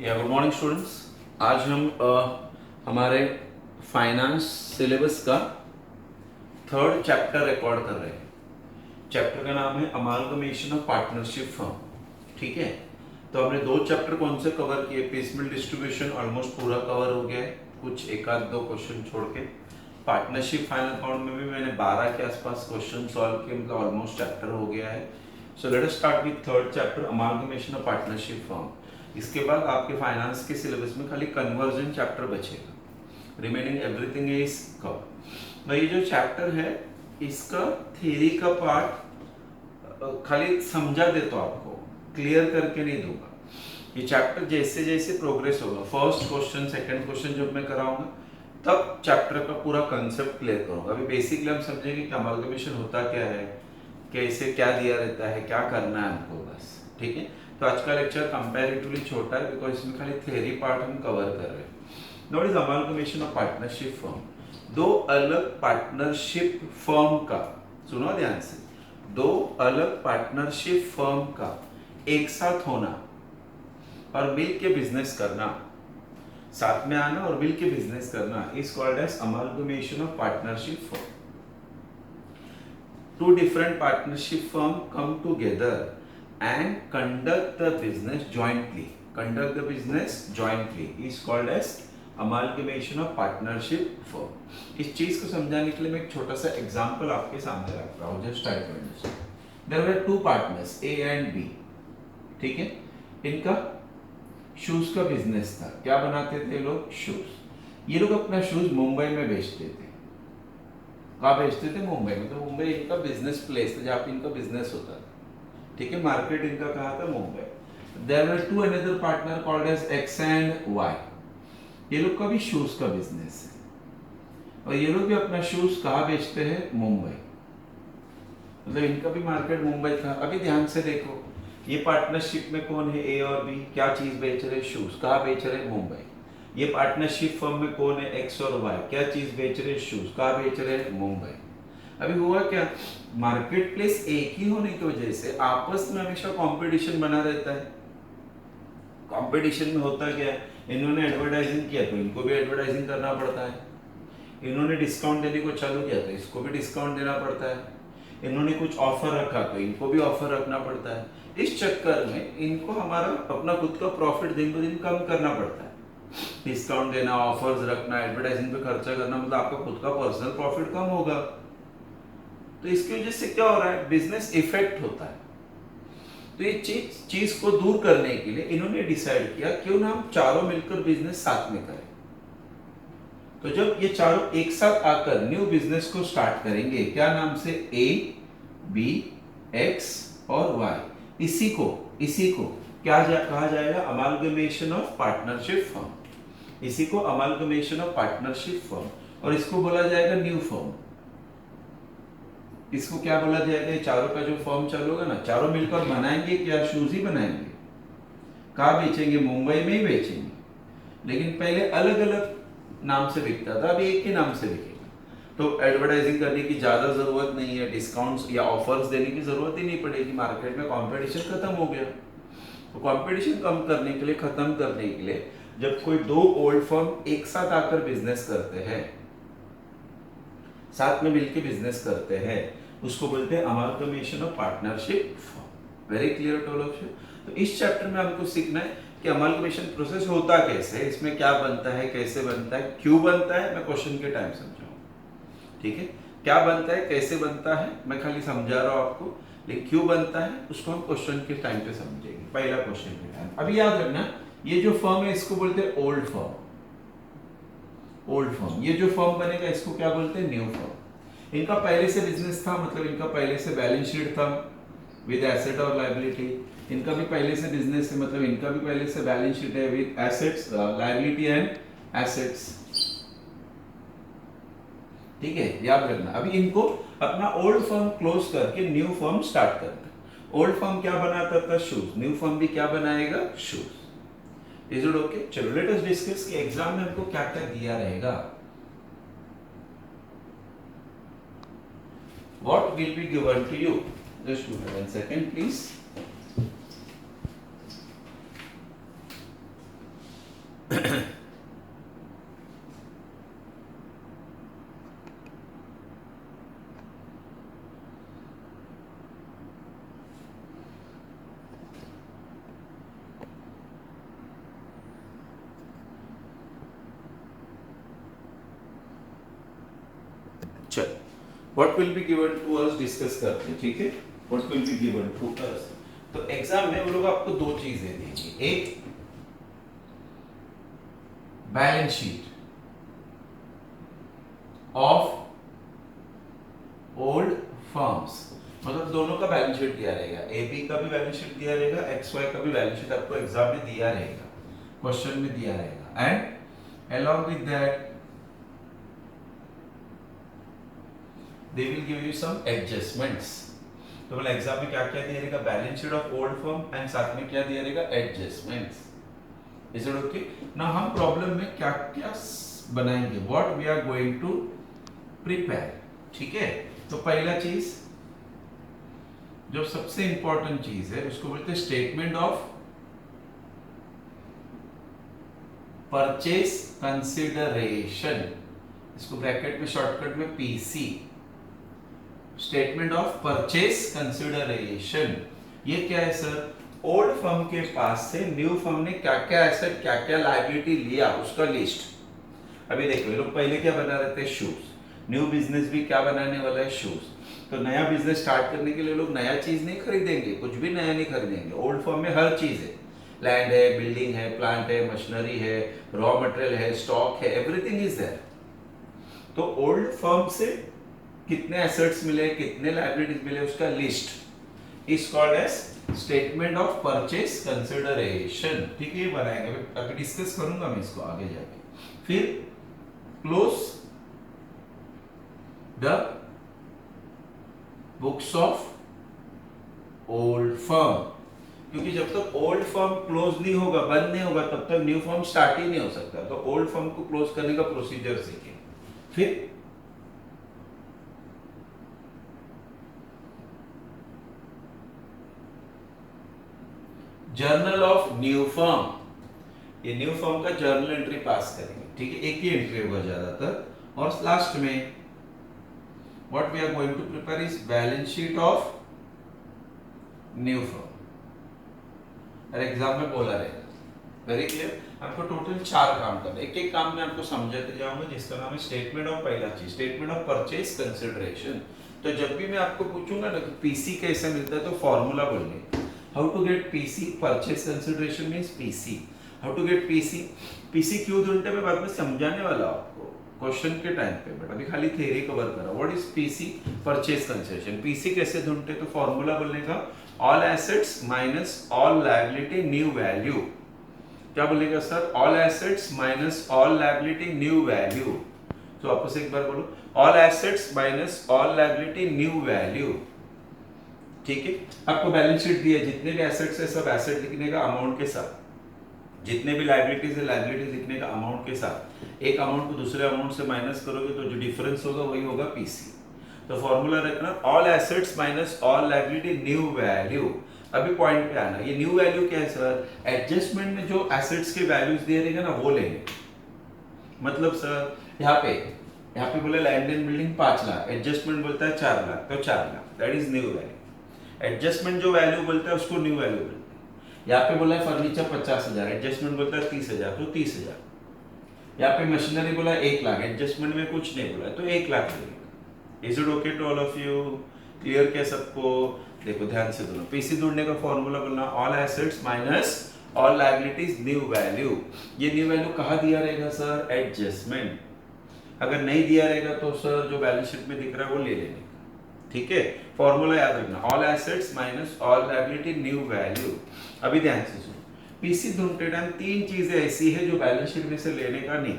या good morning students. आज हम हमारे फाइनेंस सिलेबस का थर्ड चैप्टर रिकॉर्ड कर रहे हैं। चैप्टर का नाम है अमालगमेशन ऑफ पार्टनरशिप फर्म। ठीक है, तो हमने दो चैप्टर कौन से कवर किए? पिसमिल डिस्ट्रीब्यूशन ऑलमोस्ट पूरा कवर हो गया है, कुछ एक आध दो क्वेश्चन छोड़ के। पार्टनरशिप फाइनल अकाउंट में भी मैंने 12 के आसपास क्वेश्चन सॉल्व किए, मतलब ऑलमोस्ट चैप्टर हो गया है। So let us start with third chapter amalgamation of partnership firm. इसके बाद आपके फाइनेंस के सिलेबस में खाली कन्वर्जन चैप्टर बचेगा, रिमेनिंग एवरीथिंग इज कवर। तो ये जो चैप्टर है इसका थ्योरी का पार्ट खाली समझा देता हूं आपको, क्लियर करके नहीं दूंगा। ये चैप्टर जैसे जैसे प्रोग्रेस होगा, फर्स्ट क्वेश्चन सेकंड क्वेश्चन जब मैं कराऊंगा तब चैप्टर का पूरा कंसेप्ट क्लियर करूंगा। अभी बेसिकली हम समझेंगे कि अमालगमेशन होता क्या है, कैसे क्या दिया रहता है, क्या करना है हमको, बस। ठीक है, तो आज का लेक्चर कंपैरेटिवली छोटा है बिकॉज इसमें खाली थ्योरी पार्ट हम कवर कर रहे हैं। Not is amalgamation of partnership firm. दो अलग पार्टनरशिप फर्म का, सुनो ध्यान से, दो अलग पार्टनरशिप फर्म का एक साथ होना और मिल के बिजनेस करना, साथ में आना और मिल के बिजनेस करना is called as amalgamation of partnership firm. Two different partnership firm come together and conduct the business jointly. Conduct the business jointly is called as amalgamation of partnership firm. इस चीज को समझाने के लिए मैं एक छोटा सा एग्जांपल आपके सामने रख रहा हूँ, just try to understand. There were two partners A and B. ठीक है, इनका शूज का बिजनेस था। क्या बनाते थे लोग? शूज। ये लोग अपना शूज मुंबई में बेचते थे। कहाँ बेचते थे? मुंबई में। तो मुंबई इनका बिजनेस प्लेस था जहाँ पे इनका बिजनेस होता था। ठीक है, मार्केट इनका कहाँ था? Mumbai. There were two another partner called as X and Y. ये लोग का भी शूज का बिजनेस है और ये लोग भी अपना शूज कहाँ बेचते हैं? मुंबई। मतलब इनका भी मार्केट मुंबई था। अभी ध्यान से देखो, ये पार्टनरशिप में कौन है? ए और बी। क्या चीज बेच रहे? शूज। कहाँ बेच रहे? मुंबई। ये पार्टनरशिप फर्म में कौन है? एक्स और वाई। क्या चीज बेच रहे? शूज। कहाँ बेच रहे? मुंबई। अभी हुआ क्या, मार्केट प्लेस एक ही होने की वजह से आपस में हमेशा कंपटीशन बना रहता है। कंपटीशन में होता क्या है, इन्होंने एडवर्टाइजिंग किया तो इनको भी एडवर्टाइजिंग करना पड़ता है, इन्होंने डिस्काउंट देने को चालू किया तो इसको भी डिस्काउंट देना पड़ता है, इन्होंने कुछ ऑफर रखा तो इनको भी ऑफर रखना पड़ता है। इस चक्कर में इनको हमारा अपना खुद का प्रॉफिट दिन ब दिन कम करना पड़ता है। डिस्काउंट देना, ऑफर्स रखना, एडवर्टाइजिंग पे खर्चा करना, मतलब आपका खुद का पर्सनल प्रॉफिट कम होगा। तो इसकी वजह से क्या हो रहा है? बिजनेस इफेक्ट होता है। तो ये चीज को दूर करने के लिए इन्होंने डिसाइड किया क्यों ना हम चारों मिलकर बिजनेस साथ में करें। तो जब ये चारों एक साथ आकर न्यू बिजनेस को स्टार्ट करेंगे, क्या नाम से? ए, बी, एक्स और वाई। इसी को कहा जाएगा? Amalgamation of partnership firm. इसी को अमालगमेशन ऑफ पार्टनरशिप फर्म, और इसको बोला जाएगा न्यू फर्म। इसको क्या बोला जाएगा? चारों का जो फर्म चालू होगा ना, चारों मिलकर बनाएंगे क्या? शूज ही बनाएंगे। कहाँ बेचेंगे? मुंबई में ही बेचेंगे, लेकिन पहले अलग अलग नाम से बिकता था, अभी एक ही नाम से बिकेगा। तो एडवर्टाइजिंग करने की ज्यादा जरूरत नहीं है, डिस्काउंट्स या ऑफर्स देने की जरूरत ही नहीं पड़ेगी। मार्केट में कंपटीशन खत्म हो गया। तो कंपटीशन कम करने के लिए, खत्म करने के लिए, जब कोई दो ओल्ड फर्म एक साथ आकर बिजनेस करते हैं, साथ में मिलकर बिजनेस करते हैं, उसको बोलते हैं amalgamation of partnership firm. Very clear to all of you. तो इस चैप्टर में हमको सीखना है कि अमालगमेशन प्रोसेस होता कैसे है, इसमें क्या बनता है, कैसे बनता है, क्यों बनता है, मैं क्वेश्चन के टाइम समझाऊंगा। ठीक है, क्या बनता है, कैसे बनता है, मैं खाली समझा रहा हूं आपको, लेकिन क्यों बनता है उसको हम क्वेश्चन के टाइम पे समझेंगे। पहला क्वेश्चन के टाइम अभी याद रखना, ये जो फर्म है इसको बोलते हैं ओल्ड फर्म। Old firm. ये जो फर्म बनेगा इसको क्या बोलते हैं? New firm. इनका पहले से बिजनेस था, मतलब इनका पहले से बैलेंस शीट था विद एसेट और लायबिलिटी। इनका भी पहले से बिजनेस है, मतलब इनका भी पहले से बैलेंस शीट है with assets, liability and assets. ठीक है, याद रखना। अभी इनको अपना ओल्ड फर्म क्लोज करके न्यू फर्म स्टार्ट करना। ओल्ड फर्म क्या बनाता था? शूज। न्यू फर्म भी क्या बनाएगा? शूज। Is it okay? चलो लेट अस डिस्कस कि एग्जाम में हमको क्या क्या दिया रहेगा। What will be given to you? Just 1 second, please. चल, what will be given to us discuss करते हैं, ठीक है। What will be given to us, तो एग्जाम में वो लोग आपको दो चीजें देंगे, एक balance sheet of old firms, मतलब दोनों का बैलेंस शीट दिया रहेगा, एबी का भी बैलेंस शीट दिया रहेगा, एक्स वाई का भी बैलेंस शीट आपको एग्जाम में दिया रहेगा, क्वेश्चन में दिया रहेगा, and along with that they will give you some adjustments। तो मतलब एग्जाम में क्या क्या दिया रहेगा, balance sheet of old firm and साथ में क्या दिया रहेगा, adjustments. Is it okay? Now हम प्रॉब्लम में क्या क्या बनाएंगे, what we are going to prepare, ठीक है। तो पहला चीज जो सबसे इंपॉर्टेंट चीज है उसको बोलते हैं स्टेटमेंट ऑफ परचेज कंसिडरेशन, इसको ब्रैकेट में शॉर्टकट में PC, statement of purchase consideration. ये क्या है सर, ओल्ड फर्म के पास से न्यू फर्म ने क्या क्या एसेट क्या क्या लायबिलिटी लिया उसका लिस्ट। अभी देखो ये लोग पहले क्या बना रहे थे, शूज, न्यू बिजनेस भी क्या बनाने वाला है, शूज। तो नया बिजनेस स्टार्ट करने के लिए लोग नया चीज नहीं खरीदेंगे, कुछ भी नया नहीं खरीदेंगे, ओल्ड फर्म में हर चीज है, लैंड है, बिल्डिंग है, प्लांट है, मशीनरी है, रॉ मटेरियल है, स्टॉक है, एवरीथिंग इज देयर। तो ओल्ड फर्म से कितने एसेट्स मिले, कितने लायबिलिटीज मिले, उसका list is called as statement of purchase consideration, ठीक है। ये बनाएंगे, अभी डिस्कस करूंगा मैं इसको आगे जाके। फिर close the books of old firm, क्योंकि जब तक ओल्ड फर्म क्लोज नहीं होगा, बंद नहीं होगा, तब तक न्यू फर्म स्टार्ट ही नहीं हो सकता। तो ओल्ड फर्म को क्लोज करने का प्रोसीजर सीखें। फिर जर्नल ऑफ न्यू फर्म, ये न्यू फर्म का जर्नल एंट्री पास करेंगे, ठीक है, एक ही एंट्री होगा ज्यादातर। और लास्ट में what we are going to prepare is balance sheet of new firm. अरे एग्जाम में बोला रहेगा, वेरी क्लियर। आपको टोटल 4 काम करना है, एक एक काम में आपको समझाते जाऊंगा, जिसका नाम है स्टेटमेंट ऑफ, पहला चीज स्टेटमेंट ऑफ परचेज कंसिडरेशन। तो जब भी मैं आपको पूछूंगा ना कि पीसी कैसे मिलता है, तो फॉर्मूला बोलने, how to get PC, purchase consideration means PC, how to get PC. PC क्यों ढूंढते मैं बाद में समझाने वाला हूं आपको क्वेश्चन के टाइम पे, बट अभी खाली थ्योरी कवर करा। What is PC, purchase consideration. PC कैसे ढूंढते, तो फॉर्मूला बोलने का all assets minus all liability new value. क्या बोलेगा sir, all assets minus all liability new value. तो आपस एक बार बोलो, all assets minus all liability new value, ठीक है। आपको बैलेंस शीट दी है, जितने भी एसेट्स है सब एसेट लिखने का अमाउंट के साथ, जितने भी लायबिलिटीज है लायबिलिटीज लिखने का अमाउंट के साथ। एक अमाउंट को दूसरे अमाउंट से माइनस करोगे तो जो डिफरेंस होगा वही होगा पीसी। तो फॉर्मूला रखना all assets minus all liability new value. अभी पॉइंट पे आना, ये न्यू वैल्यू क्या है सर, एडजस्टमेंट में जो एसेट्स के वैल्यूज दिए रहेंगे ना वो लेंगे। मतलब सर यहाँ पे बोले land and building 5 lakh, adjustment बोलता है 4 लाख, तो 4 lakh that is new value. Adjustment जो वैल्यू बोलता है उसको न्यू वैल्यू बोलते हैं। यहाँ पे बोला है फर्नीचर 50,000, एडजस्टमेंट बोलता है 30,000, तो 30,000। यहाँ पे मशीनरी बोला 1 लाख, एडजस्टमेंट में कुछ नहीं बोला तो 1 लाख लगेगा। Is it okay to all of you, clear क्या सबको? देखो ध्यान से दोनों, पीसी ढूंढने का फॉर्मूला बोलना all assets minus all liabilities new value. ये न्यू वैल्यू कहाँ दिया रहेगा सर, एडजस्टमेंट। अगर नहीं दिया रहेगा तो सर जो बैलेंस शीट में दिख रहा है वो ले लेंगे, ठीक है। फॉर्मूला याद रखना, all assets minus all liability new value. अभी ध्यान से सुनो, पीसी ढूंढते टाइम 3 चीजें ऐसी है जो बैलेंस शीट में से लेने का नहीं,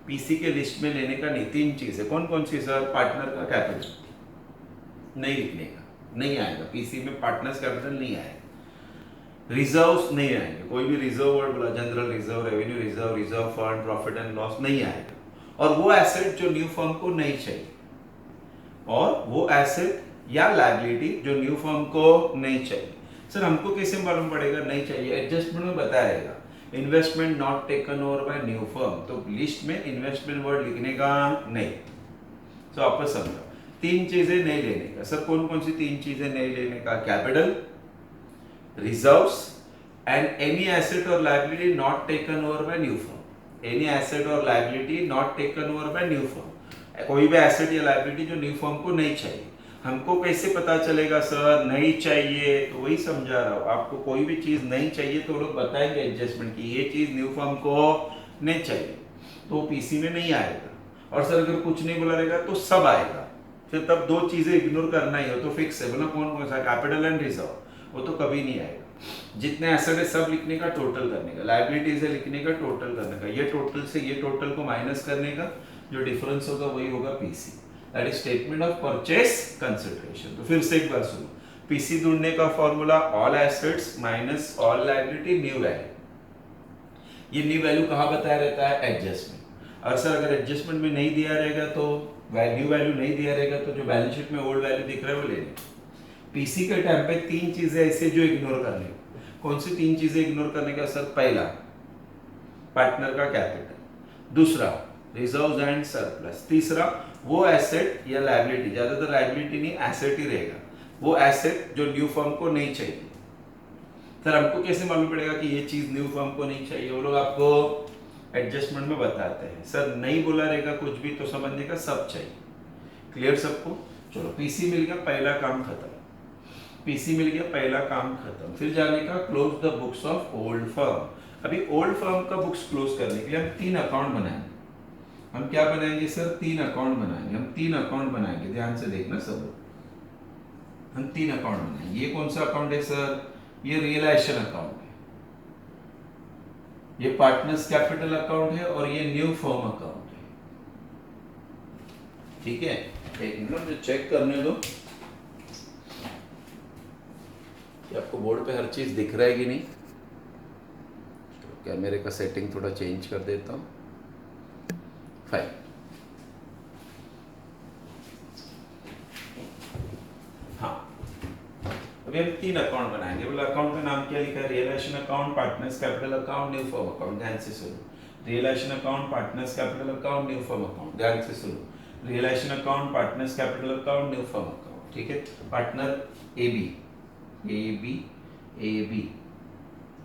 पीसी के लिस्ट में लेने का नहीं। 3 चीजें कौन कौन सी सर? पार्टनर का कैपिटल नहीं लिखने का, नहीं आएगा पीसी में, पार्टनर्स कैपिटल नहीं आएगा। रिजर्व्स नहीं आएंगे, कोई भी रिजर्व वर्ड बोला, general reserve, revenue reserve, reserve fund, profit and loss नहीं आएगा। और वो एसेट जो न्यू फर्म को नहीं चाहिए, और वो एसेट या लायबिलिटी जो न्यू फर्म को नहीं चाहिए। सर हमको कैसे मालूम पड़ेगा नहीं चाहिए? एडजस्टमेंट में बताएगा, investment not taken over by new firm, तो लिस्ट में इन्वेस्टमेंट वर्ड लिखने का नहीं। तो आपको समझो 3 चीजें नहीं लेने का। सर कौन कौन सी 3 चीजें नहीं लेने का? Capital, reserves and any asset और liability not taken over by new firm. Any asset और liability not taken over by new firm. कोई भी एसेट या लायबिलिटी जो न्यू फर्म को नहीं चाहिए। हमको कैसे पता चलेगा सर नहीं चाहिए? तो वही समझा रहा हूँ आपको, कोई भी चीज नहीं चाहिए तो लोग बताएंगे एडजस्टमेंट की ये चीज न्यू फर्म को नहीं चाहिए, तो पीसी में नहीं आएगा। और सर अगर कुछ नहीं बोला रहेगा तो सब आएगा, फिर तब दो चीजें इग्नोर करना ही हो तो फिक्स है। बोला कौन कौन सा? कैपिटल एंड रिजर्व, वो तो कभी नहीं आएगा। जितने एसेट है सब लिखने का, टोटल करने का, लायबिलिटीज है लिखने का, टोटल करने का, ये टोटल से ये टोटल को माइनस करने का, जो डिफरेंस होगा वही होगा PC, that is statement of purchase consideration. तो फिर से एक बार सुनो, पीसी ढूंढने का formula all assets minus all liability new value. ये न्यू वैल्यू कहाँ बताया रहता है? एडजस्टमेंट। और सर अगर एडजस्टमेंट में नहीं दिया रहेगा तो वैल्यू नहीं दिया रहेगा तो जो बैलेंस शीट में ओल्ड वैल्यू दिख रहा है वो लेने। पीसी के टाइम पे तीन चीजें ऐसे जो इग्नोर करने। कौन सी तीन चीजें इग्नोर करने का? सर पहला पार्टनर का कैपिटल, दूसरा रिजर्व्स एंड सरप्लस, तीसरा वो एसेट या लायबिलिटी, ज्यादातर लायबिलिटी नहीं एसेट ही रहेगा, वो एसेट जो न्यू फर्म को नहीं चाहिए। सर हमको कैसे मालूम पड़ेगा कि ये चीज न्यू फर्म को नहीं चाहिए? वो लोग आपको एडजस्टमेंट में बताते हैं। सर नहीं बोला रहेगा कुछ भी तो समझने का सब चाहिए। क्लियर सबको? चलो पीसी मिल गया, पहला काम खत्म। पीसी मिल गया, पहला काम खत्म। फिर जाने का close the books of old firm. अभी ओल्ड फर्म का बुक्स क्लोज करने के लिए हम 3 अकाउंट बनाएंगे। हम क्या बनाएंगे सर? 3 अकाउंट बनाएंगे। हम 3 अकाउंट बनाएंगे, ध्यान से देखना सब। हम 3 अकाउंट बनाएंगे। ये कौन सा अकाउंट है सर? ये रियलाइजेशन अकाउंट है, ये पार्टनर्स कैपिटल अकाउंट है और ये न्यू फर्म अकाउंट है। ठीक है, एक मिनट मुझे चेक करने दो कि आपको बोर्ड पे हर चीज दिख रहा है कि नहीं। तो कैमरे का सेटिंग थोड़ा चेंज कर देता हूं। फाइन, हाँ अभी हम 3 अकाउंट बनाएंगे। बोला अकाउंट का नाम क्या लिखा है? Realisation account, partners capital account, new firm account. ध्यान से सुनो, realisation account, partners capital account, new firm account. ध्यान से सुनो, realisation account, partners capital account, new firm account. ठीक है, पार्टनर ए बी,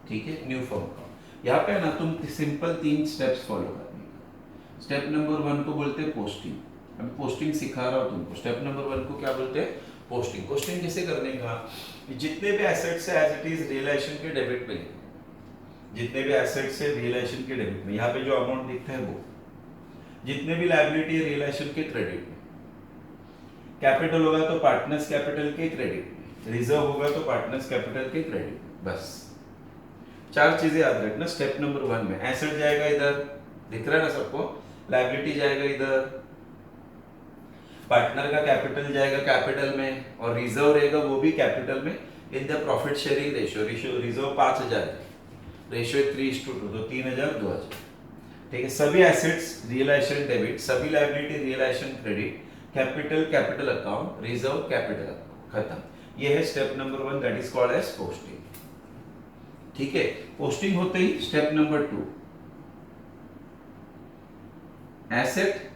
ठीक है, न्यू फर्म अकाउंट। यहाँ पे ना तुम सिंपल 3 स्टेप्स फॉलो करने का। स्टेप नंबर 1 को बोलते हैं पोस्टिंग। अभी पोस्टिंग सिखा रहा हूँ तुमको। स्टेप नंबर 1 को क्या बोलते हैं? पोस्टिंग। पोस्टिंग कैसे करने का? जितने भी एसेट्स है एज इट इज रियलाइजेशन के डेबिट में लिखो। जितने भी एसेट्स है रियलाइजेशन के डेबिट में, यहाँ पे जो अमाउंट दिखता है वो। जितने भी लायबिलिटी है रियलाइजेशन के क्रेडिट में। कैपिटल होगा तो पार्टनर्स कैपिटल के क्रेडिट में, रिजर्व होगा तो पार्टनर्स कैपिटल के क्रेडिट में। बस 4 चीजें याद रखना। स्टेप नंबर 1 में एसेट जाएगा इधर, दिख रहा है ना सबको, लायबिलिटी जाएगा इधर, पार्टनर का कैपिटल जाएगा कैपिटल में, और रिजर्व रहेगा वो भी कैपिटल में in the profit sharing ratio. Reserve 5000 है, रेशियो 3:2, तो 3000 2000। ठीक है, सभी एसेट्स रियलाइजेशन डेबिट, सभी liability realisation credit, capital account, reserve capital account, खत्म। ये है step number 1, that is called as posting. ठीक है, पोस्टिंग होते ही step number 2, asset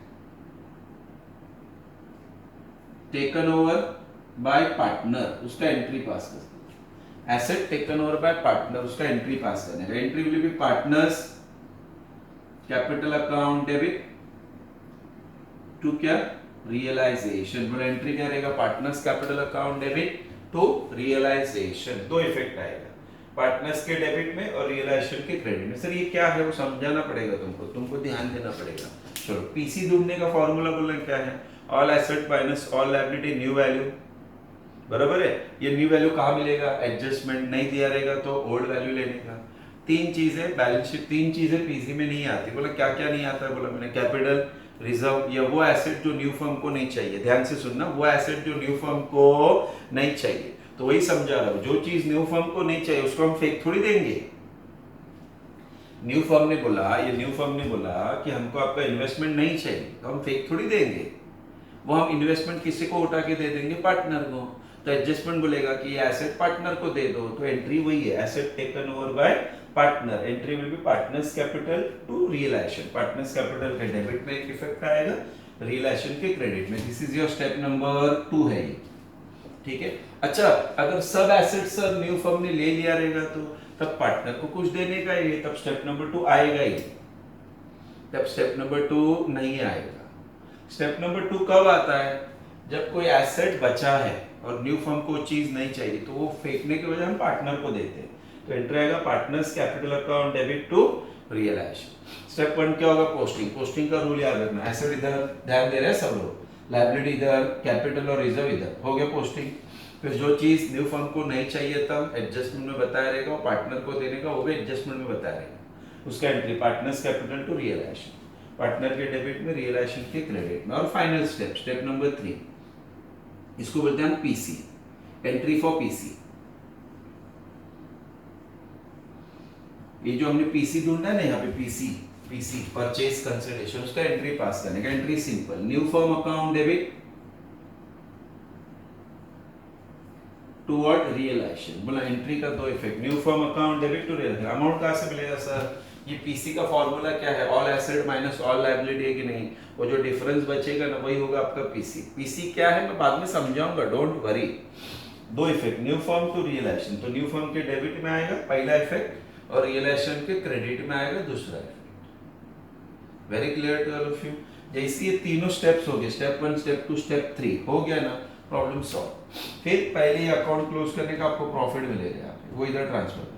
taken over by partner, उसका एंट्री पास कर। Asset taken over by partner, उसका एंट्री पास करने का। Entry will be partners capital account debit to क्या? रियलाइजेशन। बोला एंट्री क्या रहेगा? Partners capital account debit to realisation. 2 effect आएगा, पार्टनर्स के डेबिट में और रियलाइजेशन के क्रेडिट में। सर ये क्या है वो समझाना पड़ेगा तुमको ध्यान देना पड़ेगा। चलो पीसी ढूंढने का फॉर्मूला बोलना क्या है? All asset minus all liability new value, बराबर है। ये न्यू वैल्यू कहाँ मिलेगा? एडजस्टमेंट नहीं दिया रहेगा तो ओल्ड वैल्यू लेने का। 3 चीजें बैलेंस शीट, 3 चीजें पीसी में नहीं आती। बोला क्या क्या नहीं आता? बोला मैंने कैपिटल, रिजर्व, या वो एसेट जो न्यू फर्म को नहीं चाहिए। ध्यान से सुनना, वो एसेट जो न्यू फर्म को नहीं चाहिए। तो वही समझा रहा हूं, जो चीज न्यू फर्म को नहीं चाहिए उसको हम फेक थोड़ी देंगे। न्यू फर्म ने बोला, ये न्यू फर्म ने बोला कि हमको आपका इन्वेस्टमेंट नहीं चाहिए, तो हम फेक थोड़ी देंगे। वो हम इन्वेस्टमेंट किसी को उठा के दे देंगे? पार्टनर को। तो एडजस्टमेंट बोलेगा कि ये एसेट पार्टनर को दे दो, तो एंट्री वही है, asset taken over by partner. Entry will be partners capital to realisation. Partners capital के डेबिट में एक इफेक्ट आएगा, रियलाइजेशन के क्रेडिट में। This is your step number 2 है ये। ठीक है, अच्छा अगर सब एसेट्स न्यू फर्म ने ले लिया रहेगा तो तब पार्टनर को कुछ देने का ही, तब स्टेप नंबर 2 आएगा ही, तब स्टेप नंबर 2 नहीं आएगा। स्टेप नंबर 2 कब आता है? जब कोई एसेट बचा है और न्यू फर्म को चीज नहीं चाहिए तो वो फेंकने के बजाय हम पार्टनर को देते हैं। तो एंट्री आएगा partners capital account debit to realisation. Step 1 क्या होगा? पोस्टिंग। पोस्टिंग का रूल याद रखना, एसेट इधर ध्यान दे रहे हैं सब लोग, लायबिलिटी इधर, कैपिटल और रिजर्व इधर, हो गया पोस्टिंग। फिर जो चीज न्यू फर्म को नहीं चाहिए था एडजस्टमेंट में बताया रहेगा, पार्टनर को देने का वो भी एडजस्टमेंट में बताया रहेगा। उसका entry partners capital to realisation, partner के डेबिट में, रियलाइजेशन के क्रेडिट में। और फाइनल स्टेप, स्टेप नंबर 3, इसको बोलते हैं पीसी, एंट्री फॉर पीसी। ये जो हमने पीसी ढूंढा है ना यहाँ पे, पीसी, पीसी परचेज कंसिडरेशन, उसका एंट्री पास करने का। Entry simple, new firm account debit toward realisation. बोला एंट्री का दो effect, new firm account debit to realisation. Amount कहां से मिलेगा सर? ये पीसी का फॉर्मूला क्या है? All asset minus all liability है कि नहीं? वो जो डिफरेंस बचेगा ना वही होगा आपका पीसी। पीसी क्या है मैं बाद में समझाऊंगा, डोंट वरी। दो effect, new firm to realisation, तो न्यू फर्म के डेबिट में आएगा पहला इफेक्ट, और रियलाइजेशन के क्रेडिट में आएगा दूसरा effect. Very clear to all of you? जैसे ये तीनों स्टेप्स हो गए, स्टेप 1, स्टेप 2, स्टेप 3 हो गया ना, प्रॉब्लम सॉल्व। फिर पहले ये अकाउंट क्लोज करने का आपको प्रॉफिट मिलेगा यहाँ पे, वो इधर ट्रांसफर करना,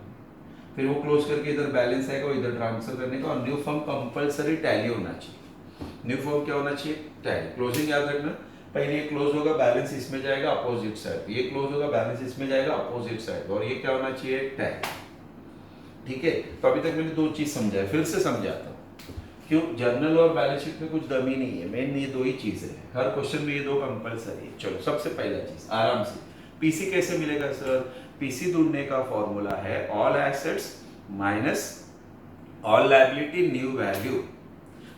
फिर वो क्लोज करके इधर बैलेंस आएगा वो इधर ट्रांसफर करने का। और न्यू फर्म कंपलसरी टैली होना चाहिए। न्यू फर्म क्या होना चाहिए? टैली। क्लोजिंग याद रखना, पहले ये क्लोज होगा, बैलेंस इसमें जाएगा अपोजिट साइड, ये क्लोज होगा, बैलेंस इसमें जाएगा अपोजिट साइड, और ये क्या होना चाहिए? टैली। ठीक है, तो अभी तक मैंने दो चीज समझाया, फिर से समझाता हूँ। क्यों? जर्नल और बैलेंस शीट में कुछ दम ही नहीं है, मेन ये दो ही चीजें हैं, हर क्वेश्चन में ये दो कंपलसरी है। चलो सबसे पहला चीज आराम से, पीसी कैसे मिलेगा सर? पीसी ढूंढने का फॉर्मूला है all assets minus all liability new value.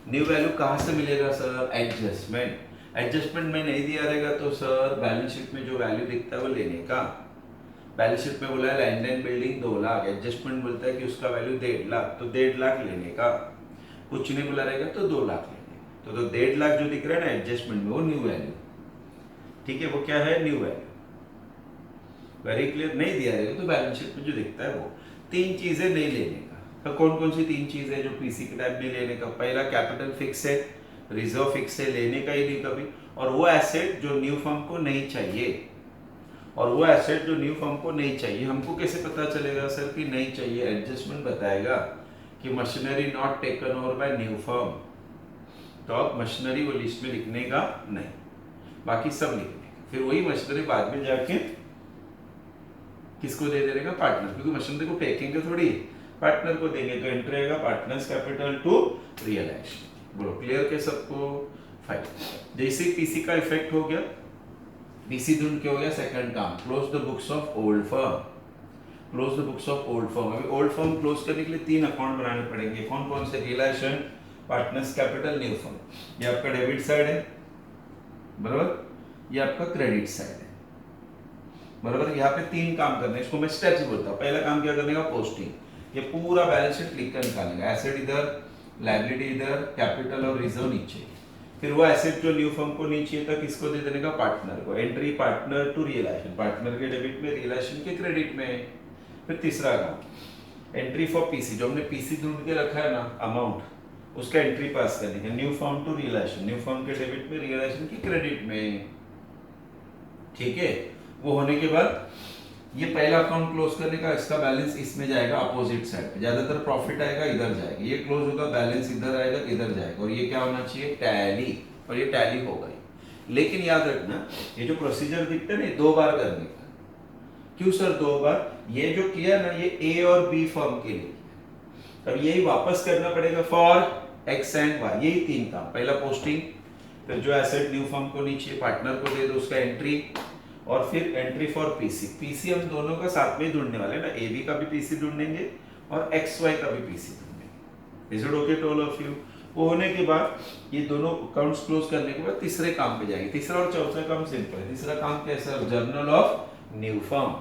New value कहां से मिलेगा सर? एडजस्टमेंट। एडजस्टमेंट में नहीं दिया रहेगा तो सर बैलेंस शीट में जो वैल्यू दिखता है वो लेने का। बैलेंस शीट में बोला है land and building 2 lakh, adjustment बोलता है कि उसका वैल्यू 1.5 लाख, तो 1.5 लाख लेने का। कुछ नहीं बोला रहेगा तो 2 लाख लेने का। तो 1.5 लाख जो दिख रहा है ना एडजस्टमेंट में, वो न्यू वैल्यू। ठीक है, वो क्या है? New value. Very clear? नहीं दिया रहेगा तो बैलेंस शीट में जो दिखता है वो। तीन चीजें नहीं लेने का, तो कौन कौन सी तीन चीजें जो पीसी के टाइप में लेने का? पहला कैपिटल फिक्स है, रिजर्व फिक्स है, लेने का ही नहीं कभी। और वो एसेट जो न्यू फर्म को नहीं चाहिए, और वो एसेट जो न्यू फर्म को नहीं चाहिए, हमको कैसे पता चलेगा सर कि नहीं चाहिए? एडजस्टमेंट बताएगा कि machinery not taken over by new firm, तो अब मशीनरी वो लिस्ट में लिखने का नहीं, बाकी सब लिखने का। फिर वही मशीनरी बाद में जाके किसको दे देगा? पार्टनर, क्योंकि मशीनरी को टेकेंगे थोड़ी, पार्टनर को देंगे। तो एंट्री आएगा पार्टनर्स कैपिटल टू रियलाइजेशन। बोलो क्लियर के सबको? फाइन। जैसे पीसी का इफेक्ट हो गया, पीसी ढूंढ के हो गया, सेकंड काम close the books of old firm. Close the books of old firm. अभी ओल्ड फर्म क्लोज करने के लिए 3 अकाउंट बनाने पड़ेंगे। कौन कौन से? Realisation, partners capital, new firm. ये आपका डेबिट साइड है, बराबर, ये आपका क्रेडिट साइड है, बराबर। यहाँ पे 3 काम करने हैं, इसको मैं स्टेप्स बोलता हूँ। पहला काम क्या करने का? पोस्टिंग। ये पूरा बैलेंस शीट लिख कर निकालेंगे, एसेट इधर, लायबिलिटी इधर, कैपिटल और रिजर्व नीचे। फिर वो एसेट जो न्यू फर्म को नहीं चाहिए था किसको दे देने का? पार्टनर को। Entry partner to realisation, partner के डेबिट में, रियलाइजेशन के क्रेडिट में। फिर तीसरा काम एंट्री फॉर पीसी, जो हमने पीसी ढूंढ के रखा है ना अमाउंट, उसका एंट्री पास करने का। New firm to realisation, new firm के डेबिट में, रियलाइजेशन के क्रेडिट में। ठीक है, वो होने के बाद ये पहला अकाउंट क्लोज करने का, इसका बैलेंस इसमें जाएगा अपोजिट साइड पे, ज्यादातर प्रॉफिट आएगा इधर जाएगा, ये क्लोज होगा, बैलेंस इधर आएगा इधर जाएगा, और ये क्या होना चाहिए? टैली, और ये टैली होगा ही। लेकिन याद रखना ये जो प्रोसीजर दिखता है ना 2 बार करने का। क्यों सर 2 बार? ये जो किया ना ये ए और बी फर्म के लिए, अब यही वापस करना पड़ेगा फॉर एक्स एंड वाई। यही 3 काम, पहला पोस्टिंग, फिर जो एसेट न्यू फर्म को नीचे पार्टनर को दे दो उसका एंट्री, और फिर एंट्री फॉर पीसी। पीसी हम दोनों का साथ में ही ढूंढने वाले हैं ना, ए बी का भी पीसी ढूंढेंगे और एक्स वाई का भी पीसी ढूंढेंगे। Is it okay to all of you? वो होने के बाद ये दोनों अकाउंट्स क्लोज करने के बाद तीसरे काम पे जाएंगे। तीसरा और चौथा काम सिंपल है। तीसरा काम क्या है sir? Journal of new firm.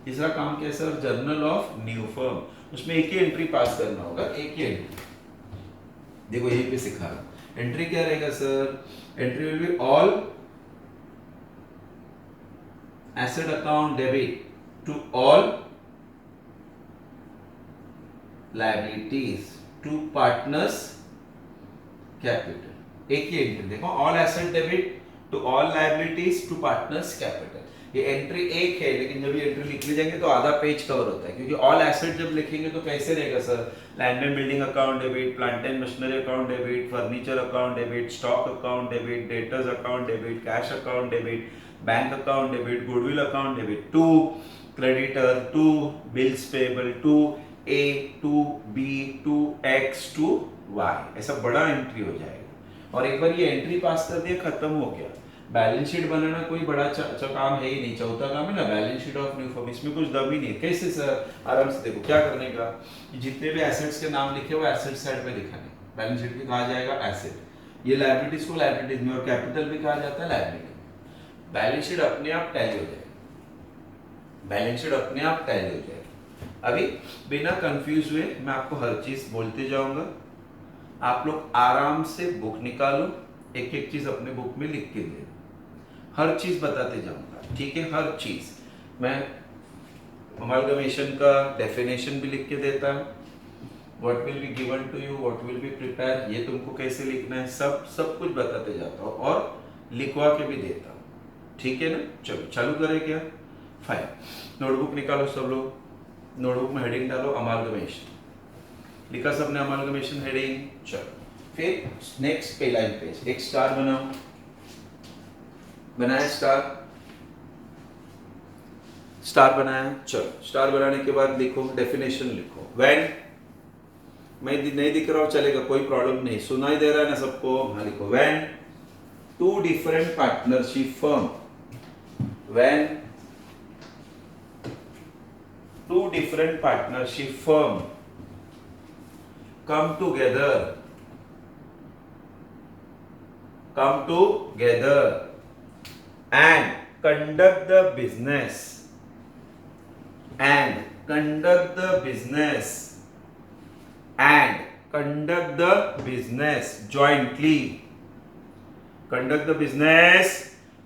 तीसरा काम क्या है sir? Journal of new firm. उसमें एक ही एंट्री पास करना होगा, एक ही एंट्री। देखो यहीं पे सिखा रहा हूं। एंट्री क्या रहेगा sir? Entry will be all asset account debit to all liabilities to partners capital. एक ही एंट्री देखो, all asset debit to all liabilities to partners capital. ये एंट्री एक है, लेकिन जब ये एंट्री लिख ली जाएंगे तो आधा पेज कवर होता है, क्योंकि ऑल एसेट जब लिखेंगे तो कैसे रहेगा sir, land and building account debit, plant and machinery account debit, furniture account debit, stock account debit, debtors account debit, cash account debit, bank account debit, goodwill account debit, to creditor, to bills payable, to A, to B, to X, to Y, ऐसा बड़ा entry हो जाएगा। और एक बार ये entry pass कर दिया, खत्म हो गया। बैलेंस शीट बनाना कोई बड़ा काम है ही नहीं, चौथा काम है ना balance sheet of new firm, इसमें कुछ दम ही नहीं है। कैसे सर, आराम से देखो क्या करने का, जितने भी एसेट्स के नाम लिखे वो एसेट साइड पे दिखाने, बैलेंस शीट में कहा जाएगा एसेट, ये लायबिलिटीज को लायबिलिटीज में, और कैपिटल भी कहा जाता है लायबिलिटी। बैलेंस शीट अपने आप टैली हो जाएगी, बैलेंस शीट अपने आप टैली हो जाएगी। अभी बिना कंफ्यूज हुए मैं आपको हर चीज बोलते जाऊंगा, आप लोग आराम से बुक निकालो, एक एक चीज अपने बुक में लिख के दे, हर चीज बताते जाऊंगा, ठीक है। हर चीज मैं अमालगमेशन का डेफिनेशन भी लिख के देता हूं, what will be given to you, what will be prepare, ये तुमको कैसे लिखना है, सब कुछ बताते जाता हूं और लिखवा के भी देता हूं, ठीक है ना। चलो चालू करें क्या, फाइन। नोटबुक निकालो सब लोग, नोटबुक में हेडिंग डालो अमालगमेशन, लिखा सबने अमालगमेशन हेडिंग। चलो फिर नेक्स्ट पे लाइन पेज एक स्टार बनाओ, बनाया स्टार, स्टार बनाया। चलो स्टार बनाने के बाद लिखो डेफिनेशन लिखो, व्हेन, मैं नहीं दिख रहा हूं चलेगा, कोई प्रॉब्लम नहीं, सुनाई दे रहा है ना सबको, हाँ लिखो, when two different partnership firm, when two different partnership firm come together and conduct the business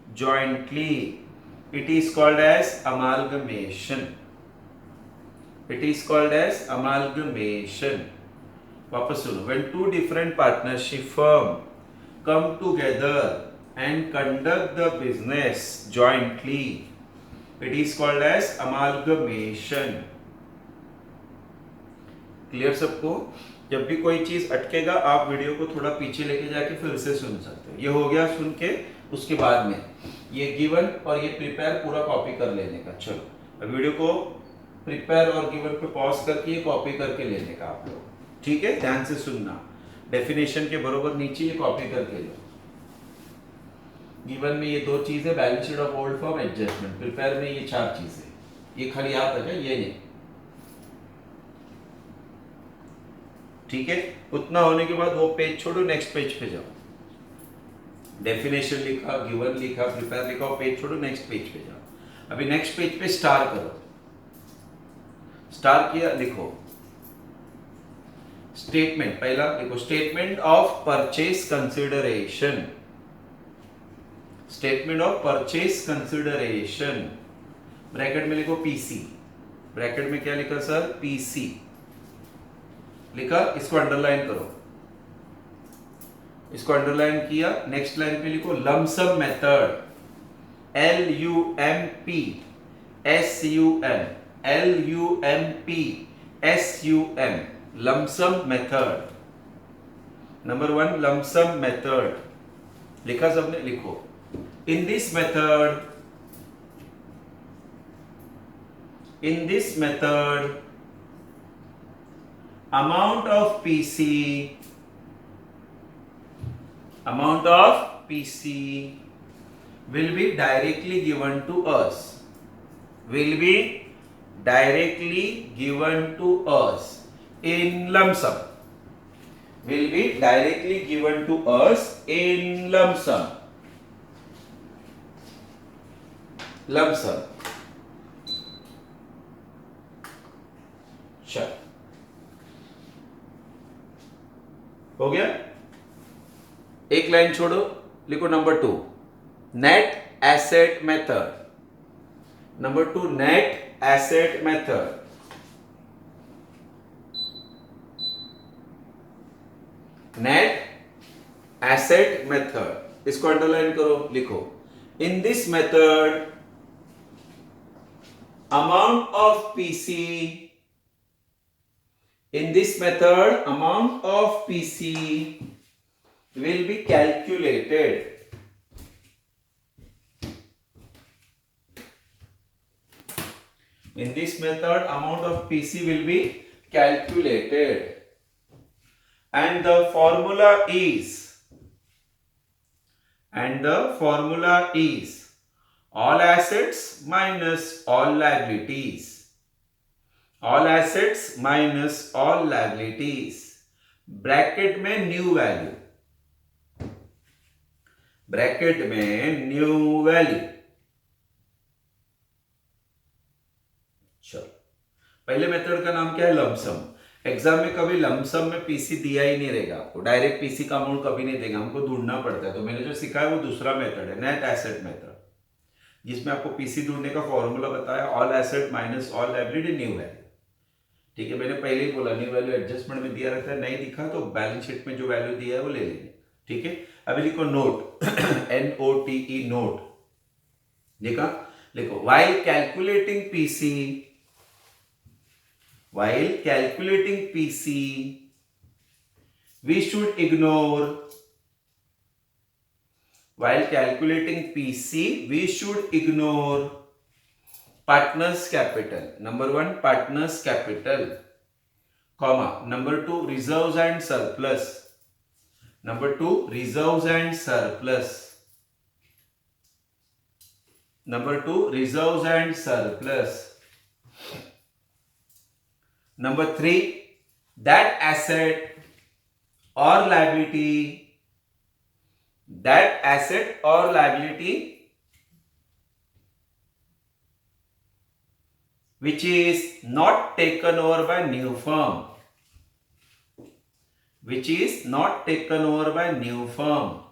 jointly, it is called as amalgamation, वापस सुनो, when two different partnership firm come together and conduct the business jointly, it is called as amalgamation। Clear सबको? जब भी कोई चीज अटकेगा आप video को थोड़ा पीछे लेके जाके फिर से सुन सकते हो। ये हो गया सुन के, उसके बाद में ये गिवन और ये प्रिपेयर पूरा कॉपी कर लेने का। चलो अब वीडियो को प्रिपेयर और गिवन पे पॉज करके ये कॉपी करके लेने का आप लोग, ठीक है, ध्यान से सुनना। डेफिनेशन के बरोबर नीचे ये कॉपी करके लो। गिवन में ये दो चीजें, balance sheet of old form, adjustment. Prepare में ये चार चीजें, ये खाली याद रखा, ये नहीं, ठीक है। उतना होने के बाद वो पेज छोड़ो, नेक्स्ट पेज पे जाओ। डेफिनेशन लिखा, गिवन लिखा, प्रिपेयर लिखा, पेज छोड़ो, नेक्स्ट पेज पे जाओ। अभी नेक्स्ट पेज पे स्टार करो, स्टार किया, लिखो स्टेटमेंट, पहला लिखो statement of purchase consideration, statement of purchase consideration, bracket में लिखो पीसी, ब्रैकेट में क्या लिखा सर, पीसी लिखा, इसको अंडरलाइन करो, इसको अंडरलाइन किया। नेक्स्ट लाइन पे लिखो lump sum method, LUMPSUM, lump sum method. Number 1 lump sum method लिखा सबने, लिखो in this method amount of PC will be directly given to us, in lump sum, will be directly given to us in lump sum, चल हो गया। एक line छोड़ो, लिखो number 2 net asset method, number 2 net asset method, net asset method, इसको underline करो, लिखो in this method amount of PC, in this method amount of PC will be calculated. In this method amount of PC will be calculated and the formula is all assets minus all liabilities. All assets minus all liabilities. Bracket में new value, bracket में new value. चलो, पहले method का नाम क्या है? Lump sum. Exam में कभी लमसम में पीसी दिया ही नहीं रहेगा आपको, डायरेक्ट पीसी का अमाउंट कभी नहीं देगा, हमको ढूंढना पड़ता है। तो मैंने जो सिखाया वो दूसरा मेथड है, नेट एसेट मेथड, जिसमें आपको पीसी ढूंढने का फॉर्मूला बताया, all asset minus all liability new value. ठीक है, मैंने पहले ही बोला न्यू वैल्यू एडजस्टमेंट में दिया रहता है, नहीं दिखा तो बैलेंस शीट में जो वैल्यू दिया है वो ले लेंगे। ठीक है, अभी लिखो नोट, NOTE नोट, लिखा, लिखो while calculating PC, while calculating PC we should ignore, while calculating PC we should ignore partners capital, number 1 partners capital, comma, number 2 reserves and surplus, number 2 reserves and surplus, number 2 reserves and surplus, number 3 that asset or liability, that asset or liability which is not taken over by new firm, which is not taken over by new firm,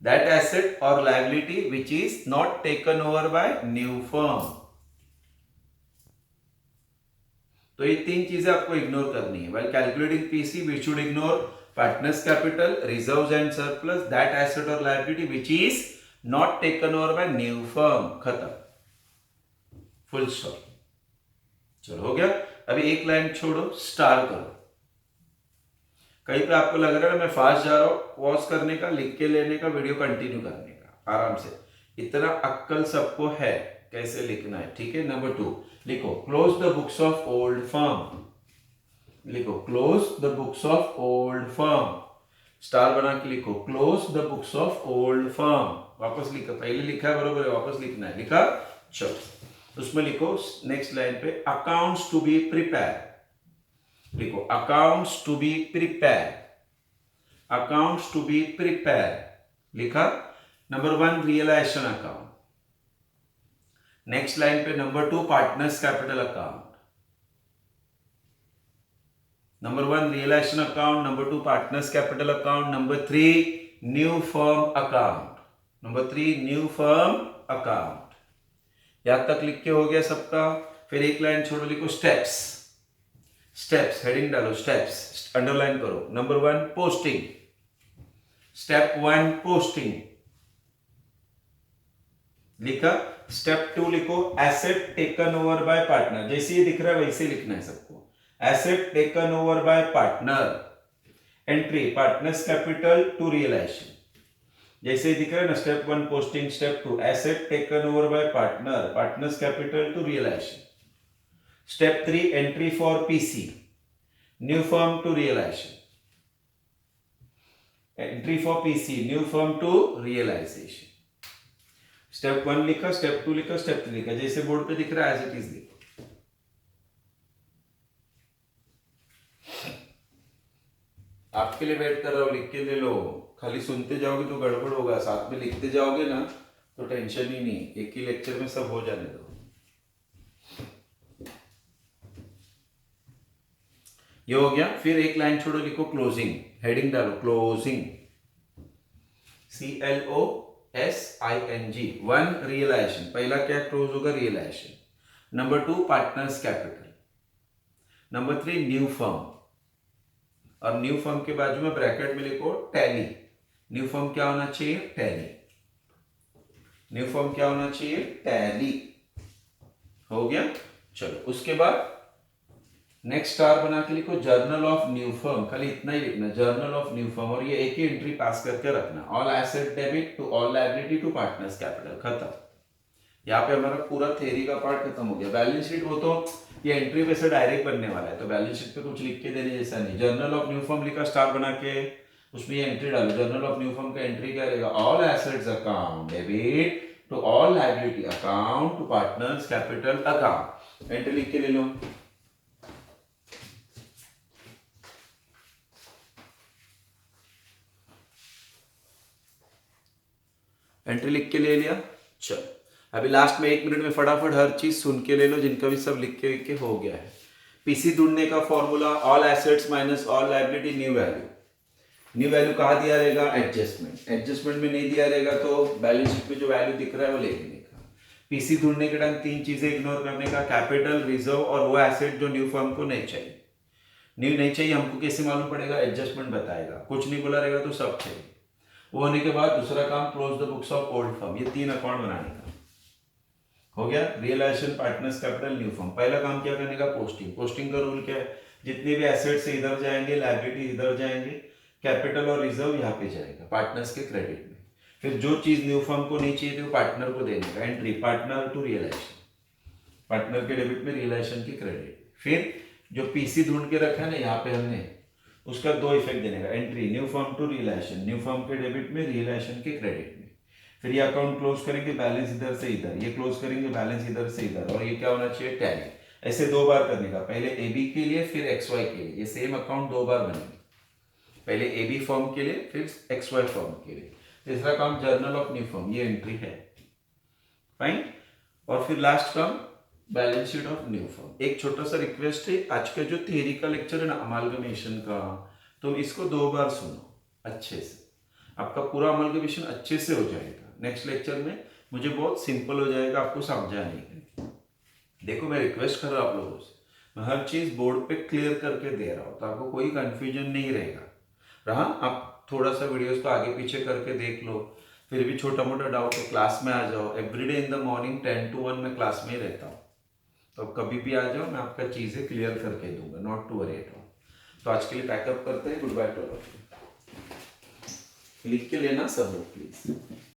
that asset or liability which is not taken over by new firm। तो ये तीन चीजें आपको ignore करनी है। while calculating PC we should ignore partners capital, reserves and surplus, that asset or liability which is not taken over by new firm। खत्म, full stop. चलो हो गया। अभी एक लाइन छोड़ो, स्टार करो। कहीं पे आपको लग रहा है मैं फास्ट जा रहा हूं, पॉज करने का, लिख के लेने का, वीडियो कंटिन्यू करने का, आराम से। इतना अक्कल सबको है कैसे लिखना है। ठीक है, नंबर 2 लिखो close the books of old firm, लिखो close the books of old firm, star बना के लिखो close the books of old firm. वापस लिखो, पहले लिखा है बरोबर है, वापस लिखना है, लिखा। चलो उसमें लिखो नेक्स्ट लाइन पे अकाउंट्स टू बी प्रिपेयर, लिखो accounts to be prepare, accounts to be prepare, लिखा। Number 1 realisation account, next line पे number 2 partners capital account, number 1 realisation account, number 2 partners capital account, number 3 new firm account, number 3 new firm account. यहां तक लिख के हो गया सबका। फिर एक लाइन छोड़ो, लिखो स्टेप्स, स्टेप्स हेडिंग डालो, स्टेप्स अंडरलाइन करो। नंबर 1 पोस्टिंग, स्टेप 1 पोस्टिंग, लिखा। स्टेप 2 लिखो asset taken over by partner, जैसे ये दिख रहा है वैसे लिखना है सबको, asset taken over by partner. Entry partners capital to realisation, जैसे दिख रहा है ना, step 1 posting, step 2 asset taken over by partner, partners capital to realisation. Step 3 entry for PC, new firm to realisation, entry for PC new firm to realisation. Step 1 लिखा, step 2 लिखा, step 3 लिखा, जैसे board पे दिख रहा है as it is लिखो। आपके लिए वेट कर रहा हूं, लिख के ले लो। खाली सुनते जाओगे तो गड़बड़ होगा, साथ में लिखते जाओगे ना तो टेंशन ही नहीं, एक ही लेक्चर में सब हो जाने दो। ये हो गया। फिर एक लाइन छोड़ो, लिखो क्लोजिंग, हेडिंग डालो क्लोजिंग, CLOSING। 1 रियलाइजेशन, पहला क्या क्लोज होगा? Realisation. Number 2 partners capital, number 3 new firm, और न्यू फर्म के बाजू में ब्रैकेट में लिखो टैली, न्यू फॉर्म क्या होना चाहिए? टैली। न्यू फॉर्म क्या होना चाहिए? टैली। हो गया। चलो उसके बाद नेक्स्ट स्टार बना के लिखो जर्नल ऑफ न्यू फर्म, खाली इतना ही लिखना, जर्नल ऑफ न्यू फर्म, और ये एक ही एंट्री पास करके रखना, all asset debit to all liability to partners capital, खत्म। यहाँ पे हमारा पूरा थ्योरी का पार्ट खत्म हो गया। बैलेंस शीट वो तो ये एंट्री पे से डायरेक्ट बनने वाला है, तो बैलेंस शीट पे कुछ लिख के देने जैसा नहीं। जर्नल ऑफ न्यू फर्म लिखा स्टार बना के, उसमें ये एंट्री डालो। जर्नल ऑफ न्यू फर्म का एंट्री क्या रहेगा? All assets account debit to all liability account to partners capital account, entry लिख के ले लो। एंट्री लिख के ले लिया। चलो अभी लास्ट में 1 मिनट में फटाफट हर चीज सुन के ले लो, जिनका भी सब लिख के हो गया है। पीसी ढूंढने का formula all assets minus all liability new value. New value कहाँ दिया रहेगा? एडजस्टमेंट। एडजस्टमेंट में नहीं दिया रहेगा तो बैलेंस शीट में जो वैल्यू दिख रहा है वो ले लेने का। पीसी ढूंढने के टाइम 3 चीजें इग्नोर करने का, कैपिटल, रिजर्व और वो एसेट जो न्यू फर्म को नहीं चाहिए। न्यू नहीं चाहिए हमको कैसे मालूम पड़ेगा? एडजस्टमेंट बताएगा। कुछ नहीं बोला रहेगा तो सब चाहिए। वो होने के बाद दूसरा काम close the books of old firm, ये 3 अकाउंट बनाने का हो गया। Realisation, partners capital, new firm. पहला काम क्या करने का? पोस्टिंग। पोस्टिंग का रूल क्या है? जितने भी एसेट से इधर जाएंगे, लायबिलिटी इधर जाएंगे, कैपिटल और रिजर्व यहाँ पे जाएगा पार्टनर्स के क्रेडिट में। फिर जो चीज न्यू फर्म को नहीं चाहिए थी वो पार्टनर को देने का, entry partner to realisation, partner के डेबिट में रियलाइजेशन की क्रेडिट। फिर जो पीसी ढूंढ के रखा है ना यहाँ पे हमने, उसका 2 इफेक्ट देने का, entry new firm to realisation, new firm के डेबिट में, रियलाइजेशन के क्रेडिट में। फिर ये अकाउंट क्लोज करेंगे, बैलेंस इधर से इधर, ये क्लोज करेंगे, बैलेंस इधर से इधर, और ये क्या होना चाहिए? टैली। ऐसे 2 बार करने का, पहले एबी के लिए फिर एक्सवाई के लिए। ये सेम अकाउंट 2 बार बनेंगे, पहले एबी फर्म के लिए फिर एक्सवाई फर्म के लिए। तीसरा काम जर्नल ऑफ न्यू फर्म, ये एंट्री है, फाइन। और फिर लास्ट काम balance sheet of new firm. एक छोटा सा रिक्वेस्ट है, आज का जो थियरी का लेक्चर है ना अमालगमेशन का, तुम इसको 2 बार सुनो अच्छे से, आपका पूरा अमालगमेशन अच्छे से हो जाएगा। नेक्स्ट लेक्चर में मुझे बहुत सिंपल हो जाएगा आपको समझाने के। देखो मैं रिक्वेस्ट कर रहा हूँ आप लोगों से, मैं हर चीज बोर्ड पे क्लियर करके दे रहा हूँ, तो आपको कोई कंफ्यूजन नहीं रहेगा। रहा आप थोड़ा सा वीडियोस को आगे पीछे करके देख लो, फिर भी छोटा मोटा डाउट है क्लास में आ जाओ। Everyday in the morning 10 to 1 मैं क्लास में ही रहता हूँ, तो कभी भी आ जाओ, मैं आपका चीजें क्लियर करके दूंगा, not to worry at all. तो आज के लिए पैकअप करते हैं, गुड बाय टू ऑल। लिख के लेना सब लोग प्लीज।